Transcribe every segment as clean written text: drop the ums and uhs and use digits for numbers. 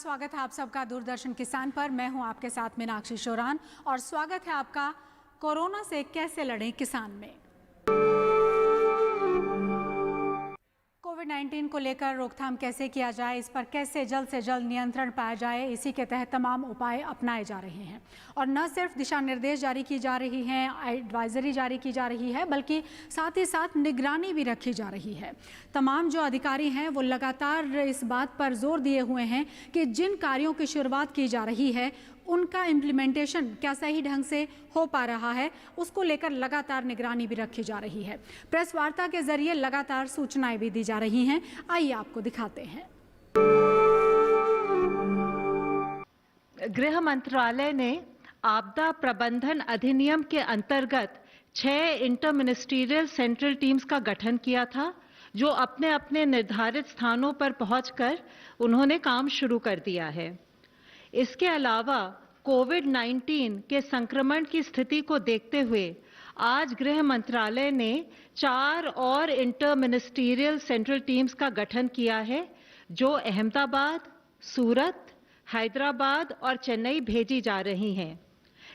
स्वागत है आप सबका दूरदर्शन किसान पर। मैं हूं आपके साथ मीनाक्षी शोरान और स्वागत है आपका कोरोना से कैसे लड़ें किसान में। कोविड-19 को लेकर रोकथाम कैसे किया जाए, इस पर कैसे जल्द से जल्द नियंत्रण पाया जाए, इसी के तहत तमाम उपाय अपनाए जा रहे हैं। और न सिर्फ दिशा निर्देश जारी की जा रही हैं, एडवाइजरी जारी की जा रही है, बल्कि साथ ही साथ निगरानी भी रखी जा रही है। तमाम जो अधिकारी हैं वो लगातार इस बात पर जोर दिए हुए हैं कि जिन कार्यों की शुरुआत की जा रही है उनका इम्प्लीमेंटेशन क्या सही ढंग से हो पा रहा है, उसको लेकर लगातार निगरानी भी रखी जा रही है। प्रेस वार्ता के जरिए लगातार सूचनाएं भी दी जा रही हैं। आइए आपको दिखाते हैं। गृह मंत्रालय ने आपदा प्रबंधन अधिनियम के अंतर्गत 6 इंटर मिनिस्ट्रियल सेंट्रल टीम्स का गठन किया था, जो अपने अपने निर्धारित स्थानों पर पहुंचकर उन्होंने काम शुरू कर दिया है। इसके अलावा कोविड-19 के संक्रमण की स्थिति को देखते हुए आज गृह मंत्रालय ने 4 और इंटर मिनिस्ट्रियल सेंट्रल टीम्स का गठन किया है, जो अहमदाबाद, सूरत, हैदराबाद और चेन्नई भेजी जा रही हैं।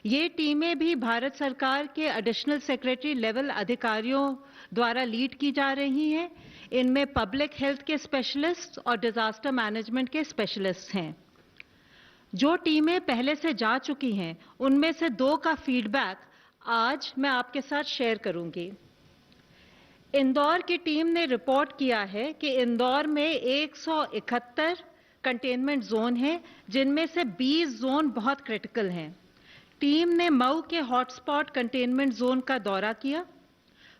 ये टीमें भी भारत सरकार के एडिशनल सेक्रेटरी लेवल अधिकारियों द्वारा लीड की जा रही हैं। इनमें पब्लिक हेल्थ के स्पेशलिस्ट और डिजास्टर मैनेजमेंट के स्पेशलिस्ट हैं। जो टीमें पहले से जा चुकी हैं, उनमें से 2 का फीडबैक आज मैं आपके साथ शेयर करूंगी। इंदौर की टीम ने रिपोर्ट किया है कि इंदौर में 171 कंटेनमेंट जोन हैं, जिनमें से 20 जोन बहुत क्रिटिकल हैं। टीम ने मऊ के हॉटस्पॉट कंटेनमेंट जोन का दौरा किया।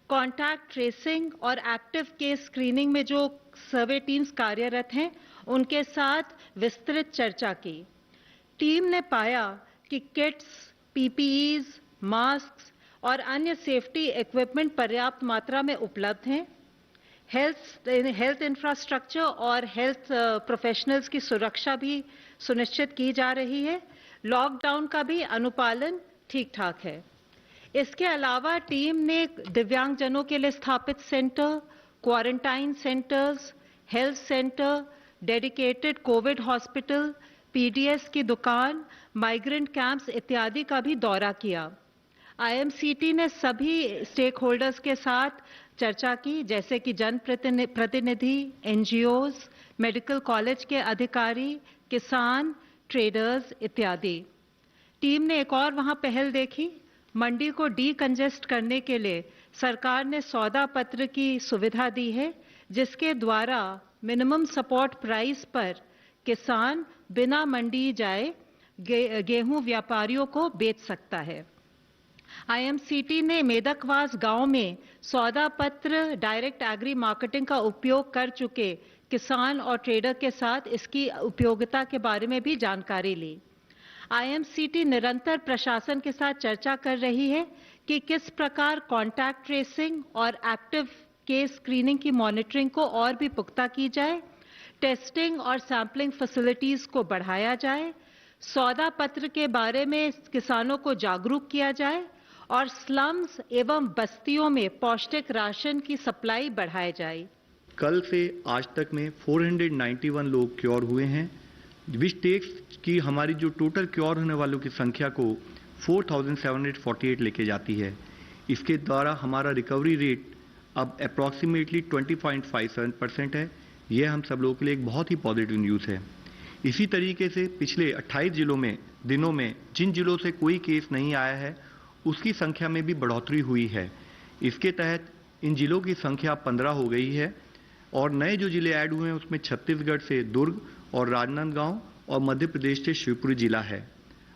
कॉन्टैक्ट ट्रेसिंग और एक्टिव केस स्क्रीनिंग में जो सर्वे टीम्स कार्यरत हैं, उनके साथ विस्तृत चर्चा की। टीम ने पाया कि किट्स, पीपीईज, मास्क और अन्य सेफ्टी इक्विपमेंट पर्याप्त मात्रा में उपलब्ध हैं। हेल्थ इंफ्रास्ट्रक्चर और हेल्थ प्रोफेशनल्स की सुरक्षा भी सुनिश्चित की जा रही है। लॉकडाउन का भी अनुपालन ठीक ठाक है। इसके अलावा टीम ने दिव्यांगजनों के लिए स्थापित centre, quarantine centres, health centre, dedicated Covid hospital, PDS की दुकान, माइग्रेंट कैंप्स इत्यादि का भी दौरा किया। आईएमसीटी ने सभी स्टेक होल्डर्स के साथ चर्चा की, जैसे कि जनप्रतिनिधि, एनजीओज, मेडिकल कॉलेज के अधिकारी, किसान, ट्रेडर्स इत्यादि। टीम ने एक और वहां पहल देखी। मंडी को डीकंजेस्ट करने के लिए सरकार ने सौदा पत्र की सुविधा दी है, जिसके द्वारा मिनिमम सपोर्ट प्राइस पर किसान बिना मंडी जाए गेहूं व्यापारियों को बेच सकता है। आईएमसीटी ने मेदकवास गांव में सौदा पत्र डायरेक्ट एग्री मार्केटिंग का उपयोग कर चुके किसान और ट्रेडर के साथ इसकी उपयोगिता के बारे में भी जानकारी ली। आईएमसीटी निरंतर प्रशासन के साथ चर्चा कर रही है कि किस प्रकार कॉन्टैक्ट ट्रेसिंग और एक्टिव केस स्क्रीनिंग की मॉनिटरिंग को और भी पुख्ता की जाए, टेस्टिंग और सैंपलिंग फैसिलिटीज को बढ़ाया जाए, सौदा पत्र के बारे में किसानों को जागरूक किया जाए और स्लम्स एवं बस्तियों में पौष्टिक राशन की सप्लाई बढ़ाई जाए। कल से आज तक में 491 लोग क्योर हुए हैं, विच टेक्स की हमारी जो टोटल क्योर होने वालों की संख्या को 4748 लेके जाती है। इसके द्वारा हमारा रिकवरी रेट अब अप्रॉक्सीमेटली 20.57% है। यह हम सब लोगों के लिए एक बहुत ही पॉजिटिव न्यूज़ है। इसी तरीके से पिछले 28 दिनों में जिन जिलों से कोई केस नहीं आया है, उसकी संख्या में भी बढ़ोतरी हुई है। इसके तहत इन जिलों की संख्या 15 हो गई है और नए जो जिले ऐड हुए हैं उसमें छत्तीसगढ़ से दुर्ग और राजनांदगांव और मध्य प्रदेश से शिवपुरी जिला है।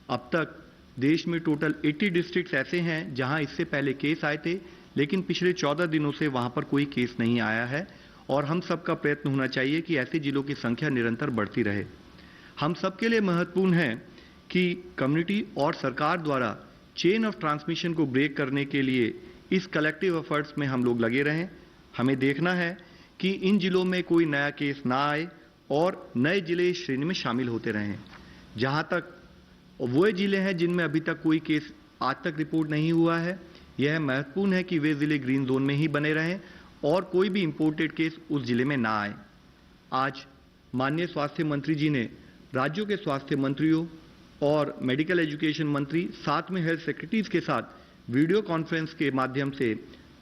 अब तक देश में टोटल 80 डिस्ट्रिक्ट्स ऐसे हैं जहां इससे पहले केस आए थे, लेकिन पिछले 14 दिनों से वहां पर कोई केस नहीं आया है और हम सबका प्रयत्न होना चाहिए कि ऐसे जिलों की संख्या निरंतर बढ़ती रहे। हम सबके लिए महत्वपूर्ण है कि कम्युनिटी और सरकार द्वारा चेन ऑफ ट्रांसमिशन को ब्रेक करने के लिए इस कलेक्टिव एफर्ट्स में हम लोग लगे रहें। हमें देखना है कि इन जिलों में कोई नया केस ना आए और नए जिले इस श्रेणी में शामिल होते रहें। जहां तक वो जिले हैं जिनमें अभी तक कोई केस आज तक रिपोर्ट नहीं हुआ है, यह महत्वपूर्ण है कि वे जिले ग्रीन जोन में ही बने रहें और कोई भी इंपोर्टेड केस उस जिले में ना आए। आज माननीय स्वास्थ्य मंत्री जी ने राज्यों के स्वास्थ्य मंत्रियों और मेडिकल एजुकेशन मंत्री साथ में हेल्थ सेक्रेटरीज के साथ वीडियो कॉन्फ्रेंस के माध्यम से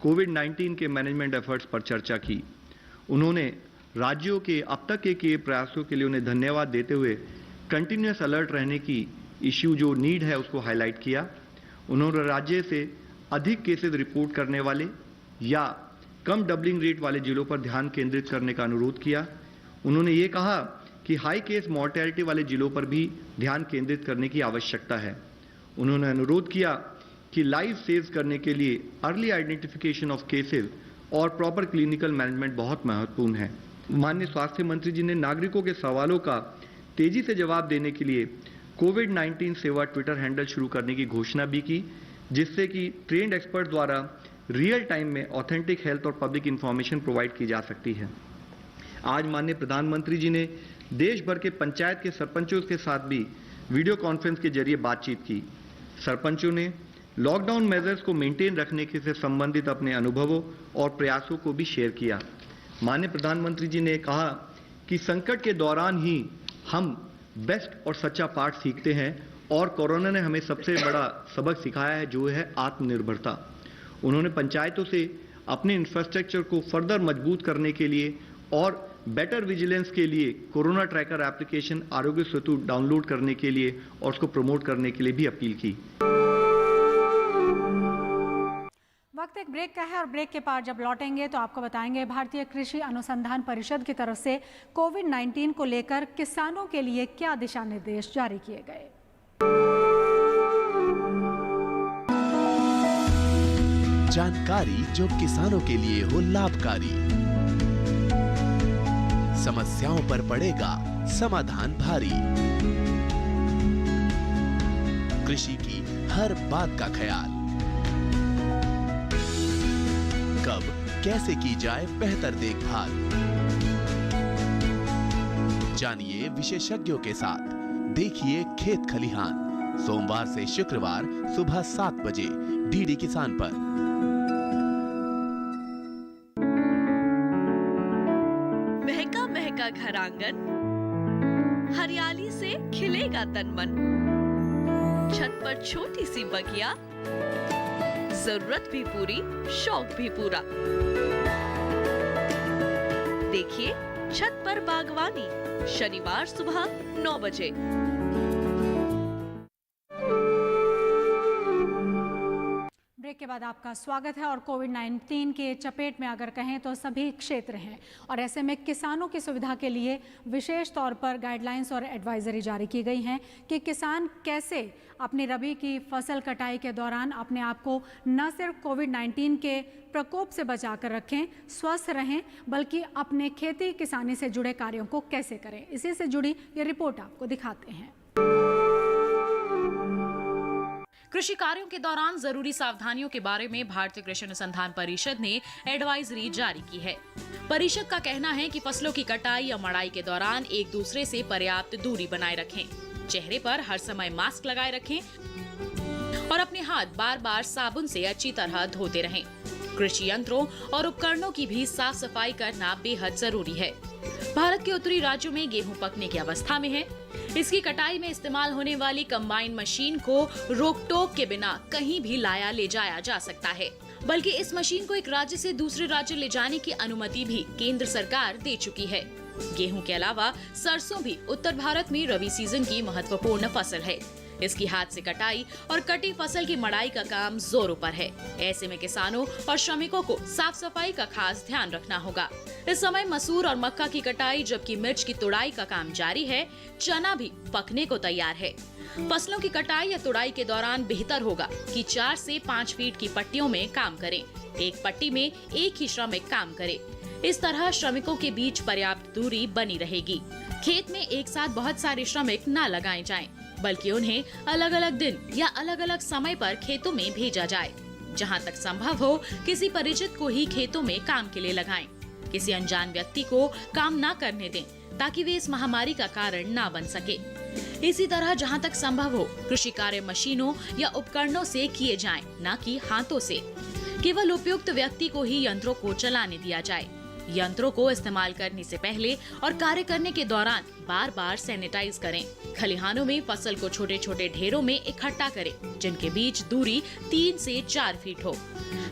कोविड-19 के मैनेजमेंट एफर्ट्स पर चर्चा की। उन्होंने राज्यों के अब तक के किए प्रयासों के लिए उन्हें धन्यवाद देते हुए कंटिन्यूअस अलर्ट रहने की इश्यू जो नीड है उसको हाईलाइट किया। उन्होंने राज्य से अधिक केसेस रिपोर्ट करने वाले या कम डबलिंग रेट वाले जिलों पर ध्यान केंद्रित करने का अनुरोध किया। उन्होंने ये कहा कि हाई केस मॉर्टेलिटी वाले जिलों पर भी ध्यान केंद्रित करने की आवश्यकता है। उन्होंने अनुरोध किया कि लाइफ सेव करने के लिए अर्ली आइडेंटिफिकेशन ऑफ केसेस और प्रॉपर क्लिनिकल मैनेजमेंट बहुत महत्वपूर्ण है। माननीय स्वास्थ्य मंत्री जी ने नागरिकों के सवालों का तेजी से जवाब देने के लिए कोविड-19 सेवा ट्विटर हैंडल शुरू करने की घोषणा भी की, जिससे कि ट्रेंड एक्सपर्ट द्वारा रियल टाइम में ऑथेंटिक हेल्थ और पब्लिक इंफॉर्मेशन प्रोवाइड की जा सकती है। आज माननीय प्रधानमंत्री जी ने देश भर के पंचायत के सरपंचों के साथ भी वीडियो कॉन्फ्रेंस के जरिए बातचीत की। सरपंचों ने लॉकडाउन मेजर्स को मेंटेन रखने के से संबंधित अपने अनुभवों और प्रयासों को भी शेयर किया। माननीय प्रधानमंत्री जी ने कहा कि संकट के दौरान ही हम बेस्ट और सच्चा पाठ सीखते हैं और कोरोना ने हमें सबसे बड़ा सबक सिखाया है, जो है आत्मनिर्भरता। उन्होंने पंचायतों से अपने इंफ्रास्ट्रक्चर को फर्दर मजबूत करने के लिए और बेटर विजिलेंस के लिए corona tracker application Aarogya Setu download करने के लिए और उसको प्रमोट करने के लिए भी अपील की। वक्त एक ब्रेक का है और ब्रेक के बाद जब लौटेंगे तो आपको बताएंगे भारतीय कृषि अनुसंधान परिषद की तरफ से कोविड-19 को लेकर किसानों के लिए क्या दिशा निर्देश जारी किए गए। जानकारी जो किसानों के लिए हो लाभकारी, समस्याओं पर पड़ेगा समाधान भारी, कृषि की हर बात का ख्याल, कब कैसे की जाए बेहतर देखभाल। जानिए विशेषज्ञों के साथ, देखिए खेत खलिहान, सोमवार से शुक्रवार सुबह 7 बजे डीडी किसान पर। महका महका घर आंगन, हरियाली से खिलेगा तन मन, छत पर छोटी सी बगिया, जरूरत भी पूरी शौक भी पूरा। देखिए छत पर बागवानी, शनिवार सुबह 9 बजे। ब्रेक के बाद आपका स्वागत है। और कोविड-19 के चपेट में अगर कहें तो सभी क्षेत्र हैं और ऐसे में किसानों की सुविधा के लिए विशेष तौर पर गाइडलाइंस और एडवाइजरी जारी की गई हैं कि किसान कैसे अपनी रबी की फसल कटाई के दौरान अपने आप को न सिर्फ कोविड-19 के प्रकोप से बचा कर रखें, स्वस्थ रहें, बल्कि अपने खेती किसानी से जुड़े कार्यों को कैसे करें। इसी से जुड़ी ये रिपोर्ट आपको दिखाते हैं। कृषि कार्यों के दौरान जरूरी सावधानियों के बारे में भारतीय कृषि अनुसंधान परिषद ने एडवाइजरी जारी की है। परिषद का कहना है कि फसलों की कटाई या मड़ाई के दौरान एक दूसरे से पर्याप्त दूरी बनाए रखें, चेहरे पर हर समय मास्क लगाए रखें और अपने हाथ बार बार साबुन से अच्छी तरह धोते रहें। कृषि यंत्रों और उपकरणों की भी साफ सफाई करना बेहद जरूरी है। भारत के उत्तरी राज्यों में गेहूं पकने की अवस्था में है। इसकी कटाई में इस्तेमाल होने वाली कंबाइन मशीन को रोक टोक के बिना कहीं भी लाया ले जाया जा सकता है, बल्कि इस मशीन को एक राज्य से दूसरे राज्य ले जाने की अनुमति भी केंद्र सरकार दे चुकी है। गेहूं के अलावा सरसों भी उत्तर भारत में रबी सीजन की महत्वपूर्ण फसल है। इसकी हाथ से कटाई और कटी फसल की मड़ाई का काम जोरों पर है। ऐसे में किसानों और श्रमिकों को साफ सफाई का खास ध्यान रखना होगा। इस समय मसूर और मक्का की कटाई जबकि मिर्च की तुड़ाई का काम जारी है। चना भी पकने को तैयार है। फसलों की कटाई या तुड़ाई के दौरान बेहतर होगा कि 4 से 5 फीट की पट्टियों में काम करें। एक पट्टी में एक ही श्रमिक काम करे। इस तरह श्रमिकों के बीच पर्याप्त दूरी बनी रहेगी। खेत में एक साथ बहुत सारे श्रमिक न लगाए जाएं, बल्कि उन्हें अलग अलग दिन या अलग अलग समय पर खेतों में भेजा जाए। जहां तक संभव हो किसी परिचित को ही खेतों में काम के लिए लगाएं। किसी अनजान व्यक्ति को काम न करने दें ताकि वे इस महामारी का कारण न बन सके। इसी तरह जहां तक संभव हो कृषि कार्य मशीनों या उपकरणों से किए जाएं, न कि हाथों से। केवल उपयुक्त व्यक्ति को ही यंत्रों को चलाने दिया जाए। यंत्रों को इस्तेमाल करने से पहले और कार्य करने के दौरान बार बार सैनिटाइज करें। खलिहानों में फसल को छोटे छोटे ढेरों में इकट्ठा करें, जिनके बीच दूरी 3 से 4 फीट हो।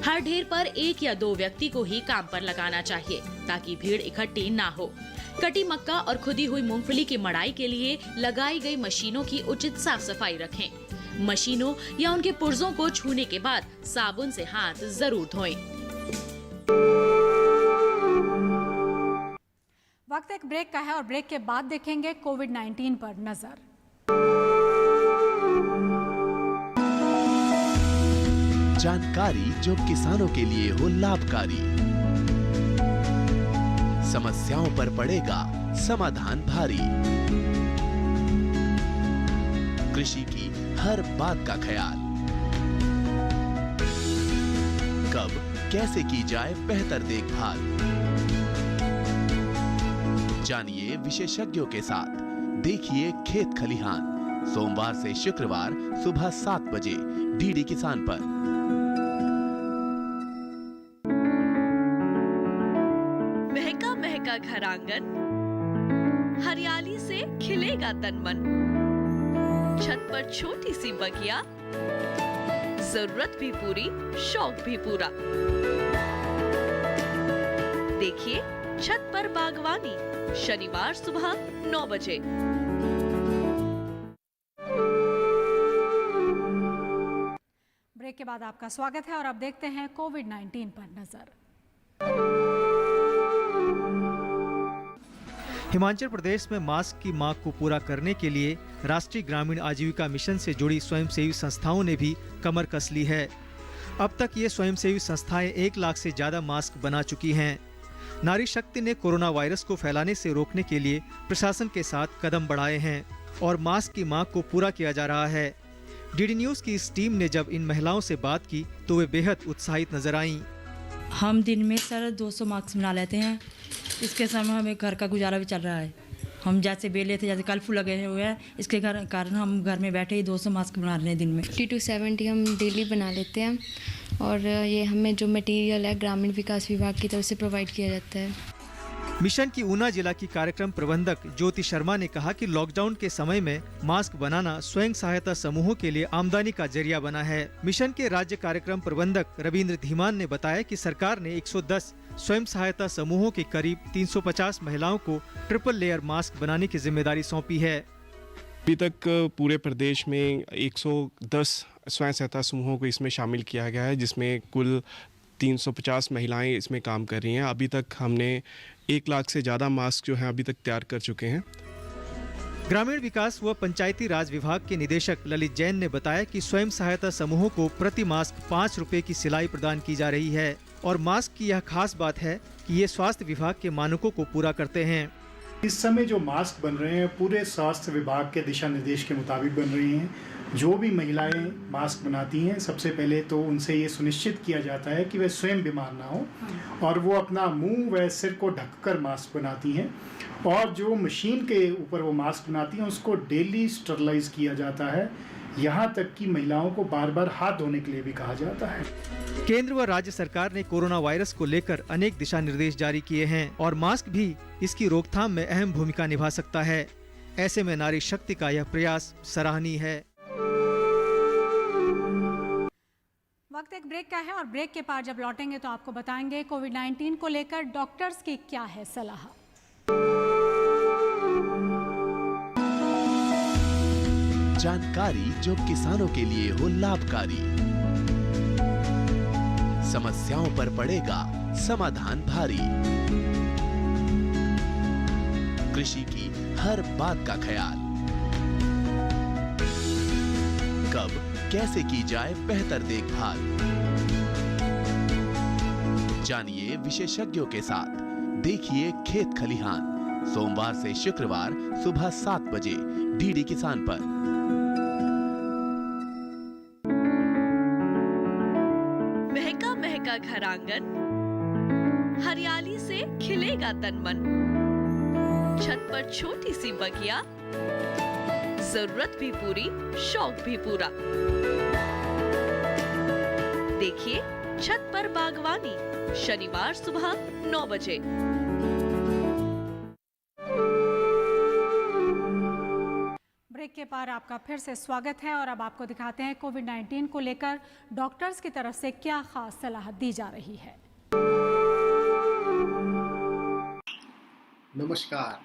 हर ढेर पर 1 या 2 व्यक्ति को ही काम पर लगाना चाहिए, ताकि भीड़ इकट्ठी ना हो। कटी मक्का और खुदी हुई मूंगफली की मड़ाई के लिए लगाई गई मशीनों की उचित साफ सफाई रखें। मशीनों या उनके पुर्जों को छूने के बाद साबुन से हाथ जरूर धोएं। वक्त एक ब्रेक का है और ब्रेक के बाद देखेंगे कोविड-19 पर नजर। जानकारी जो किसानों के लिए हो लाभकारी, समस्याओं पर पड़ेगा समाधान भारी, कृषि की हर बात का ख्याल, कब कैसे की जाए बेहतर देखभाल, जानिए विशेषज्ञों के साथ। देखिए खेत खलिहान, सोमवार से शुक्रवार सुबह 7 बजे डीडी किसान पर। महका महका घर आंगन, हरियाली से खिलेगा तन मन। छत पर छोटी सी बगिया, जरूरत भी पूरी, शौक भी पूरा। देखिए छत पर बागवानी, शनिवार सुबह 9 बजे। ब्रेक के बाद आपका स्वागत है और अब देखते हैं कोविड-19 पर नजर। हिमाचल प्रदेश में मास्क की मांग को पूरा करने के लिए राष्ट्रीय ग्रामीण आजीविका मिशन से जुड़ी स्वयंसेवी संस्थाओं ने भी कमर कस ली है। अब तक ये स्वयंसेवी संस्थाएं 1 लाख से ज्यादा मास्क बना चुकी हैं। नारी शक्ति ने कोरोना वायरस को फैलाने से रोकने के लिए प्रशासन के साथ कदम बढ़ाए हैं और मास्क की मांग को पूरा किया जा रहा है। डीडी न्यूज़ की इस टीम ने जब इन महिलाओं से बात की तो वे बेहद उत्साहित नजर आईं। हम दिन में सर 200 मास्क बना लेते हैं। इसके समय हमें घर का गुजारा भी चल रहा है। हम जैसे बेले थे, जैसे कर्फ्यू लगे हुए हैं, इसके कारण हम घर में बैठे ही 200 मास्क बना रहे हैं दिन में। 50 to 70 हम डेली बना लेते हैं और ये हमें जो मटेरियल है ग्रामीण विकास विभाग की तरफ से प्रोवाइड किया जाता है। मिशन की ऊना जिला की कार्यक्रम प्रबंधक ज्योति शर्मा ने कहा कि लॉकडाउन के समय में मास्क बनाना स्वयं सहायता समूहों के लिए आमदनी का जरिया बना है। मिशन के राज्य कार्यक्रम प्रबंधक रविंद्र धीमान ने बताया कि सरकार ने 110 स्वयं सहायता समूहों के करीब 350 महिलाओं को ट्रिपल लेयर मास्क बनाने की जिम्मेदारी सौंपी है। अभी तक पूरे प्रदेश में 110 स्वयं सहायता समूहों को इसमें शामिल किया गया है, जिसमें कुल 350 महिलाएं इसमें काम कर रही हैं। अभी तक हमने 1 लाख से ज़्यादा मास्क जो हैं अभी तक तैयार कर चुके हैं। ग्रामीण विकास व पंचायती राज विभाग के निदेशक ललित जैन ने बताया कि स्वयं सहायता समूहों को प्रति मास्क 5 रुपए की सिलाई प्रदान की जा रही है और मास्क की यह खास बात है कि ये स्वास्थ्य विभाग के मानकों को पूरा करते हैं। इस समय जो मास्क बन रहे हैं पूरे स्वास्थ्य विभाग के दिशा निर्देश के मुताबिक बन रहे हैं। जो भी महिलाएं मास्क बनाती हैं सबसे पहले तो उनसे ये सुनिश्चित किया जाता है कि वे स्वयं बीमार ना हो और वो अपना मुंह व सिर को ढककर मास्क बनाती हैं और जो मशीन के ऊपर वो मास्क बनाती हैं उसको डेली स्टरलाइज किया जाता है। यहाँ तक कि महिलाओं को बार बार हाथ धोने के लिए भी कहा जाता है। केंद्र व राज्य सरकार ने कोरोना वायरस को लेकर अनेक दिशा निर्देश जारी किए हैं और मास्क भी इसकी रोकथाम में अहम भूमिका निभा सकता है। ऐसे में नारी शक्ति का यह प्रयास सराहनीय है। वक्त एक ब्रेक का है और ब्रेक के बाद जब लौटेंगे तो आपको बताएंगे कोविड-19 को लेकर डॉक्टर्स की क्या है सलाह। जानकारी जो किसानों के लिए हो लाभकारी, समस्याओं पर पड़ेगा समाधान भारी, कृषि की हर बात का ख्याल, कब कैसे की जाए बेहतर देखभाल, जानिए विशेषज्ञों के साथ। देखिए खेत खलिहान, सोमवार से शुक्रवार सुबह 7 बजे डीडी किसान पर। महका महका घर आंगन, हरियाली से खिलेगा तन मन। छत पर छोटी सी बगिया, जरूरत भी पूरी, शौक भी पूरा। देखिए छत पर बागवानी, शनिवार सुबह 9 बजे। ब्रेक के पार आपका फिर से स्वागत है और अब आपको दिखाते हैं कोविड-19 को लेकर डॉक्टर्स की तरफ से क्या खास सलाह दी जा रही है। नमस्कार,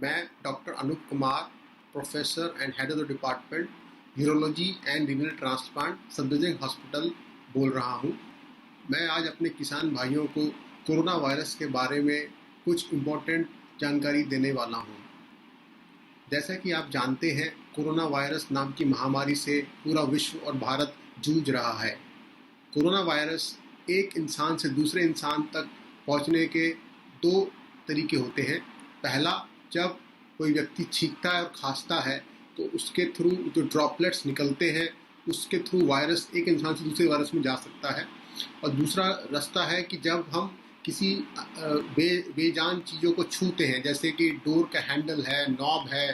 मैं doctor Anoop Kumar, professor and head of the department urology and renal transplant Safdarjung hospital बोल रहा हूं। मैं आज अपने किसान भाइयों को कोरोना वायरस के बारे में कुछ इम्पोर्टेंट जानकारी देने वाला हूं। जैसा कि आप जानते हैं, कोरोना वायरस नाम की महामारी से पूरा विश्व और भारत जूझ रहा है। कोरोना वायरस एक इंसान से दूसरे इंसान तक पहुंचने के 2 तरीके होते हैं। पहला, जब कोई व्यक्ति छींकता है और खांसता है तो उसके थ्रू जो ड्रॉपलेट्स निकलते हैं उसके थ्रू वायरस एक इंसान से दूसरे वायरस में जा सकता है। और दूसरा रास्ता है कि जब हम किसी बेजान चीज़ों को छूते हैं, जैसे कि डोर का हैंडल है, नॉब है,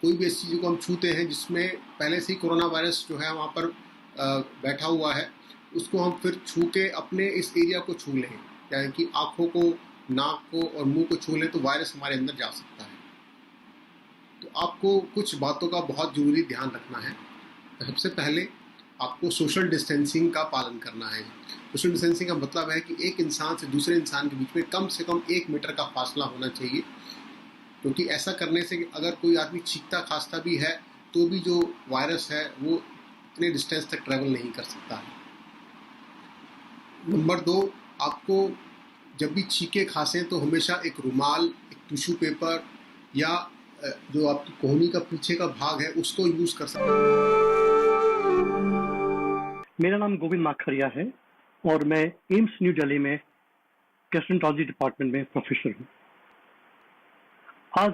कोई भी ऐसी चीज़ों को हम छूते हैं जिसमें पहले से ही कोरोना वायरस जो है वहाँ पर बैठा हुआ है, उसको हम फिर छू के अपने इस एरिया को छू लें, यानी कि आँखों को, नाक को और मुंह को छू लें तो वायरस हमारे अंदर जा सकता है। तो आपको कुछ बातों का बहुत ज़रूरी ध्यान रखना है। सबसे पहले आपको सोशल डिस्टेंसिंग का पालन करना है। सोशल डिस्टेंसिंग का मतलब है कि एक इंसान से दूसरे इंसान के बीच में कम से कम 1 मीटर का फासला होना चाहिए, क्योंकि ऐसा करने से अगर कोई आदमी छींकता खांसता भी है तो भी जो वायरस है वो इतने डिस्टेंस तक ट्रैवल नहीं कर सकता है। नंबर 2, आपको जब भी छींके खांसें तो हमेशा एक रुमाल, एक टिश्यू पेपर या जो आपकी कोहनी का पीछे का भाग है उसको यूज़ कर सकते हैं। मेरा नाम गोविंद माखरिया है और मैं एम्स न्यू दिल्ली में गैस्ट्रोएंटरोलॉजी डिपार्टमेंट में प्रोफेसर हूँ। आज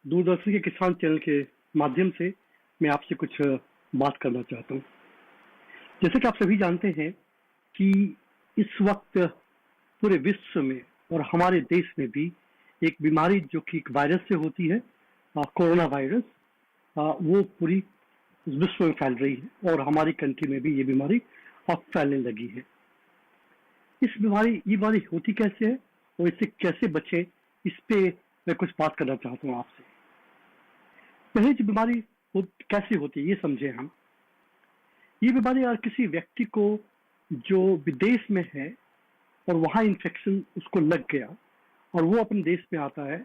दूरदर्शन के किसान चैनल के माध्यम से मैं आपसे कुछ बात करना चाहता हूँ। जैसे कि आप सभी जानते हैं कि इस वक्त पूरे विश्व में और हमारे देश में भी एक बीमारी जो कि एक वायरस से होती है, कोरोना वायरस, वो पूरी विश्व में फैल रही है और हमारी कंट्री में भी ये बीमारी अब फैलने लगी है। ये बीमारी होती कैसे है और इससे कैसे बचे, इस पे मैं कुछ बात करना चाहता हूँ आपसे। पहले जो बीमारी कैसे होती है ये समझे हम। ये बीमारी अगर किसी व्यक्ति को जो विदेश में है और वहाँ इन्फेक्शन उसको लग गया और वो अपने देश में आता है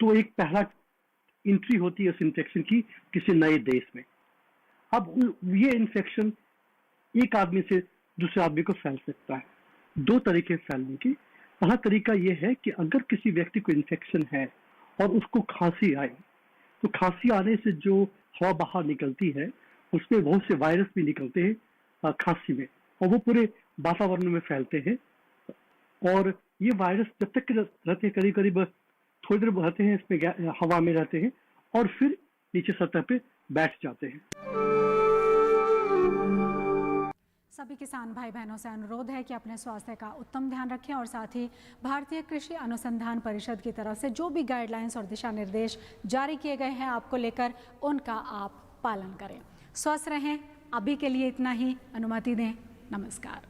तो एक पहला एंट्री होती है उस इन्फेक्शन की किसी नए देश में। अब ये इन्फेक्शन एक आदमी से दूसरे आदमी को फैल सकता है। 2 तरीके फैलने की। पहला तरीका ये है कि अगर किसी व्यक्ति को इन्फेक्शन है और उसको खांसी आई तो खांसी आने से जो हवा बाहर निकलती है उसमें बहुत से वायरस भी निकलते हैं खांसी में और वो पूरे वातावरण में फैलते हैं। और ये वायरस जब तक रहते हैं, करीब करीब थोड़ी देर रहते हैं इसमें, हवा में रहते हैं और फिर नीचे सतह पे बैठ जाते हैं। सभी किसान भाई बहनों से अनुरोध है कि अपने स्वास्थ्य का उत्तम ध्यान रखें और साथ ही भारतीय कृषि अनुसंधान परिषद की तरफ से जो भी गाइडलाइंस और दिशा निर्देश जारी किए गए हैं आपको लेकर, उनका आप पालन करें। स्वस्थ रहें। अभी के लिए इतना ही, अनुमति दें। नमस्कार।